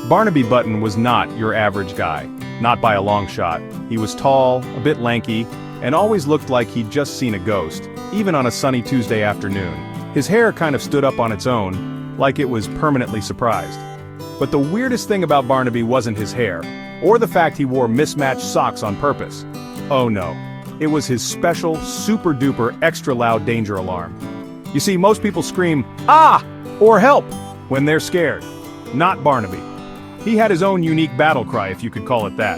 Barnaby Button was not your average guy, not by a long shot. He was tall, a bit lanky, and always looked like he'd just seen a ghost, even on a sunny Tuesday afternoon. His hair kind of stood up on its own, like it was permanently surprised. But the weirdest thing about Barnaby wasn't his hair, or the fact he wore mismatched socks on purpose. Oh no, it was his special, super-duper, extra-loud danger alarm. You see, most people scream, "Ah!" or "Help!" when they're scared. Not Barnaby. He had his own unique battle cry, if you could call it that.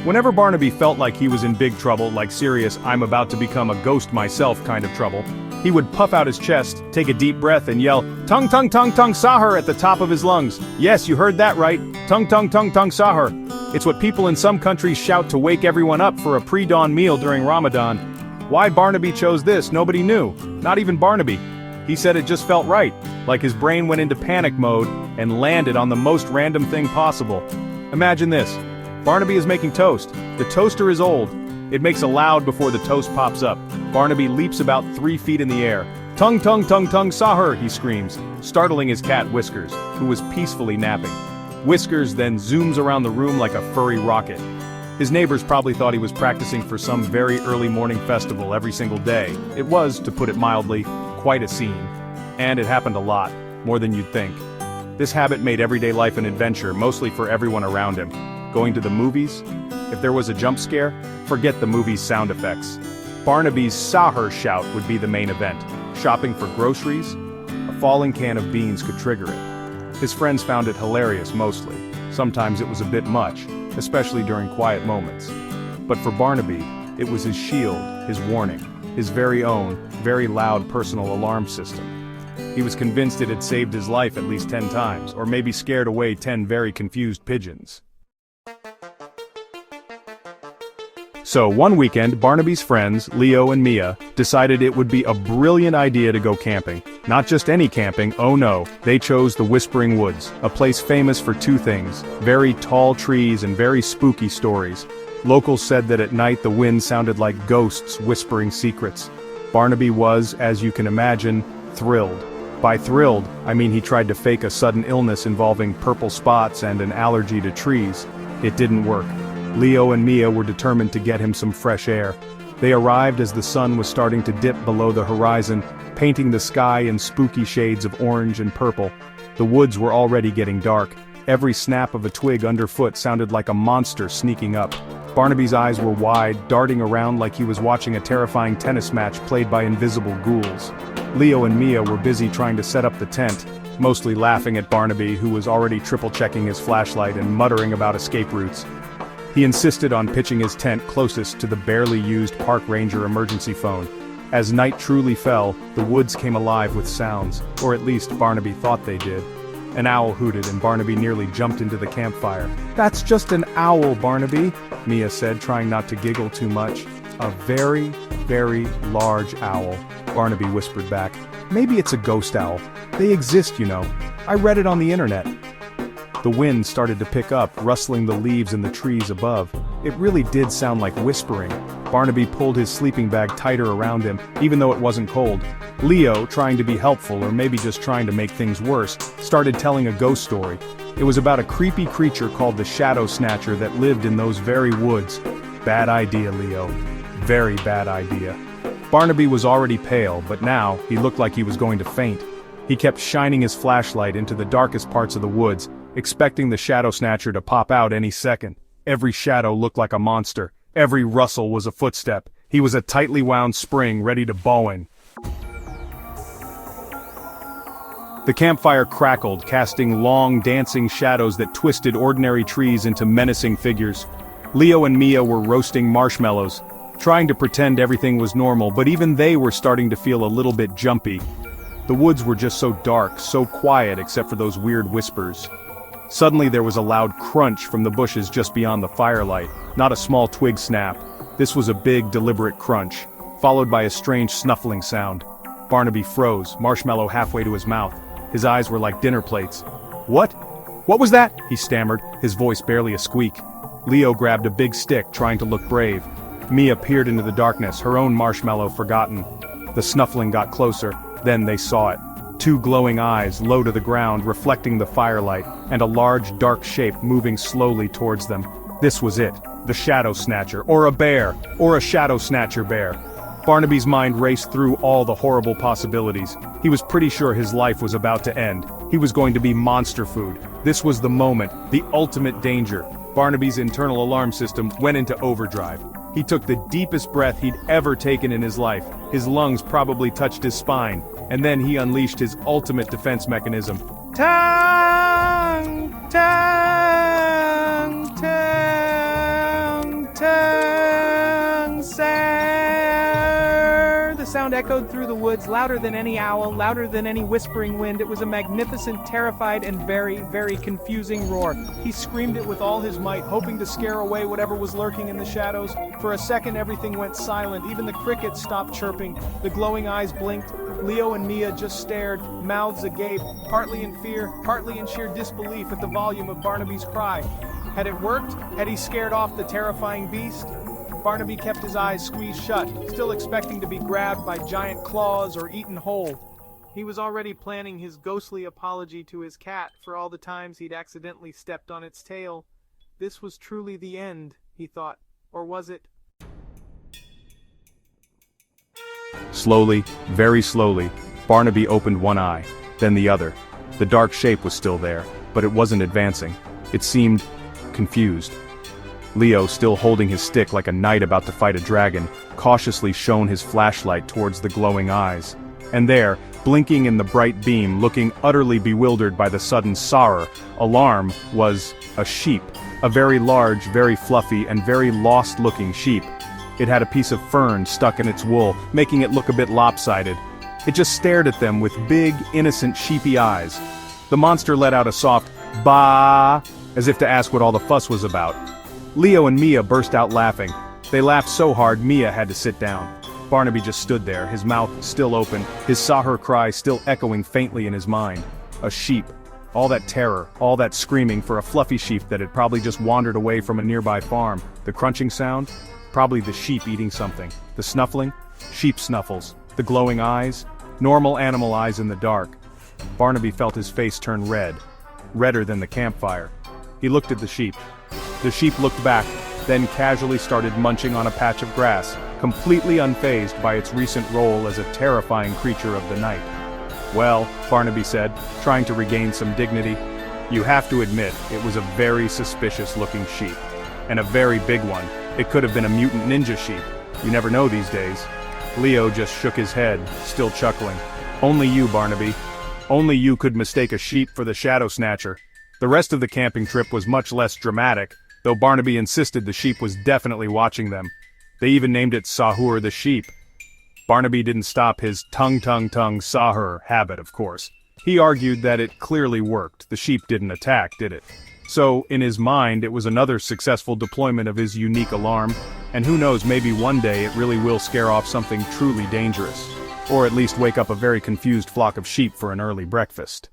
Whenever Barnaby felt like he was in big trouble, like serious "I'm about to become a ghost myself" kind of trouble, he would puff out his chest, take a deep breath and yell, "Tung tung tung tung SAHUR" at the top of his lungs. Yes, you heard that right. Tung tung tung tung SAHUR. It's what people in some countries shout to wake everyone up for a pre-dawn meal during Ramadan. Why Barnaby chose this, nobody knew. Not even Barnaby. He said it just felt right, like his brain went into panic mode and landed on the most random thing possible. Imagine this. Barnaby is making toast. The toaster is old. It makes a loud before the toast pops up. Barnaby leaps about 3 feet in the air. "Tung tung tung tung SAHUR," he screams, startling his cat Whiskers, who was peacefully napping. Whiskers then zooms around the room like a furry rocket. His neighbors probably thought he was practicing for some very early morning festival every single day. It was, to put it mildly, quite a scene. And it happened a lot, more than you'd think. This habit made everyday life an adventure, mostly for everyone around him. Going to the movies? If there was a jump scare, forget the movie's sound effects. Barnaby's SAHUR shout would be the main event. Shopping for groceries? A falling can of beans could trigger it. His friends found it hilarious mostly. Sometimes it was a bit much, especially during quiet moments. But for Barnaby, it was his shield, his warning, his very own, very loud personal alarm system. He was convinced it had saved his life at least 10 times, or maybe scared away 10 very confused pigeons. So one weekend, Barnaby's friends, Leo and Mia, decided it would be a brilliant idea to go camping. Not just any camping, oh no, they chose the Whispering Woods, a place famous for two things: very tall trees and very spooky stories. Locals said that at night the wind sounded like ghosts whispering secrets. Barnaby was, as you can imagine, thrilled. By thrilled, I mean he tried to fake a sudden illness involving purple spots and an allergy to trees. It didn't work. Leo and Mia were determined to get him some fresh air. They arrived as the sun was starting to dip below the horizon, painting the sky in spooky shades of orange and purple. The woods were already getting dark. Every snap of a twig underfoot sounded like a monster sneaking up. Barnaby's eyes were wide, darting around like he was watching a terrifying tennis match played by invisible ghouls. Leo and Mia were busy trying to set up the tent, mostly laughing at Barnaby, who was already triple-checking his flashlight and muttering about escape routes. He insisted on pitching his tent closest to the barely used park ranger emergency phone. As night truly fell, the woods came alive with sounds, or at least Barnaby thought they did. An owl hooted and Barnaby nearly jumped into the campfire. "That's just an owl, Barnaby," Mia said, trying not to giggle too much. "A very, very large owl," Barnaby whispered back. "Maybe it's a ghost owl. They exist, you know. I read it on the internet." The wind started to pick up, rustling the leaves in the trees above. It really did sound like whispering. Barnaby pulled his sleeping bag tighter around him, even though it wasn't cold. Leo, trying to be helpful or maybe just trying to make things worse, started telling a ghost story. It was about a creepy creature called the Shadow Snatcher that lived in those very woods. Bad idea, Leo. Very bad idea. Barnaby was already pale, but now, he looked like he was going to faint. He kept shining his flashlight into the darkest parts of the woods, expecting the Shadow Snatcher to pop out any second. Every shadow looked like a monster. Every rustle was a footstep. He was a tightly wound spring ready to bow in. The campfire crackled, casting long, dancing shadows that twisted ordinary trees into menacing figures. Leo and Mia were roasting marshmallows, trying to pretend everything was normal, but even they were starting to feel a little bit jumpy. The woods were just so dark, so quiet except for those weird whispers. Suddenly there was a loud crunch from the bushes just beyond the firelight, not a small twig snap. This was a big, deliberate crunch, followed by a strange snuffling sound. Barnaby froze, marshmallow halfway to his mouth. His eyes were like dinner plates. "What? What was that?" he stammered, his voice barely a squeak. Leo grabbed a big stick, trying to look brave. Mia peered into the darkness, her own marshmallow forgotten. The snuffling got closer, then they saw it. Two glowing eyes low to the ground reflecting the firelight, and a large dark shape moving slowly towards them. This was it, the Shadow Snatcher, or a bear, or a Shadow Snatcher bear. Barnaby's mind raced through all the horrible possibilities. He was pretty sure his life was about to end. He was going to be monster food. This was the moment, the ultimate danger. Barnaby's internal alarm system went into overdrive. He took the deepest breath he'd ever taken in his life. His lungs probably touched his spine, and then he unleashed his ultimate defense mechanism. TUNG! TUNG! TUNG! TUNG! SAHUR! The sound echoed through the woods, louder than any owl, louder than any whispering wind. It was a magnificent, terrified, and very, very confusing roar. He screamed it with all his might, hoping to scare away whatever was lurking in the shadows. For a second, everything went silent. Even the crickets stopped chirping. The glowing eyes blinked. Leo and Mia just stared, mouths agape, partly in fear, partly in sheer disbelief at the volume of Barnaby's cry. Had it worked? Had he scared off the terrifying beast? Barnaby kept his eyes squeezed shut, still expecting to be grabbed by giant claws or eaten whole. He was already planning his ghostly apology to his cat for all the times he'd accidentally stepped on its tail. This was truly the end, he thought. Or was it? Slowly, very slowly, Barnaby opened one eye, then the other. The dark shape was still there, but it wasn't advancing. It seemed confused. Leo, still holding his stick like a knight about to fight a dragon, cautiously shone his flashlight towards the glowing eyes. And there, blinking in the bright beam, looking utterly bewildered by the sudden SAHUR alarm, was a sheep. A very large, very fluffy, and very lost-looking sheep. It had a piece of fern stuck in its wool, making it look a bit lopsided. It just stared at them with big, innocent, sheepy eyes. The monster let out a soft "bah," as if to ask what all the fuss was about. Leo and Mia burst out laughing. They laughed so hard Mia had to sit down. Barnaby just stood there, his mouth still open, his SAHUR cry still echoing faintly in his mind. A sheep. All that terror, all that screaming for a fluffy sheep that had probably just wandered away from a nearby farm. The crunching sound? Probably the sheep eating something. The snuffling? Sheep snuffles. The glowing eyes? Normal animal eyes in the dark. Barnaby felt his face turn red. Redder than the campfire. He looked at the sheep. The sheep looked back, then casually started munching on a patch of grass, completely unfazed by its recent role as a terrifying creature of the night. "Well," Barnaby said, trying to regain some dignity, "you have to admit it was a very suspicious-looking sheep. And a very big one. It could have been a mutant ninja sheep. You never know these days." Leo just shook his head, still chuckling. "Only you, Barnaby. Only you could mistake a sheep for the Shadow Snatcher." The rest of the camping trip was much less dramatic, though Barnaby insisted the sheep was definitely watching them. They even named it SAHUR the sheep. Barnaby didn't stop his tung SAHUR habit, of course. He argued that it clearly worked. The sheep didn't attack, did it? So, in his mind, it was another successful deployment of his unique alarm, and who knows, maybe one day it really will scare off something truly dangerous. Or at least wake up a very confused flock of sheep for an early breakfast.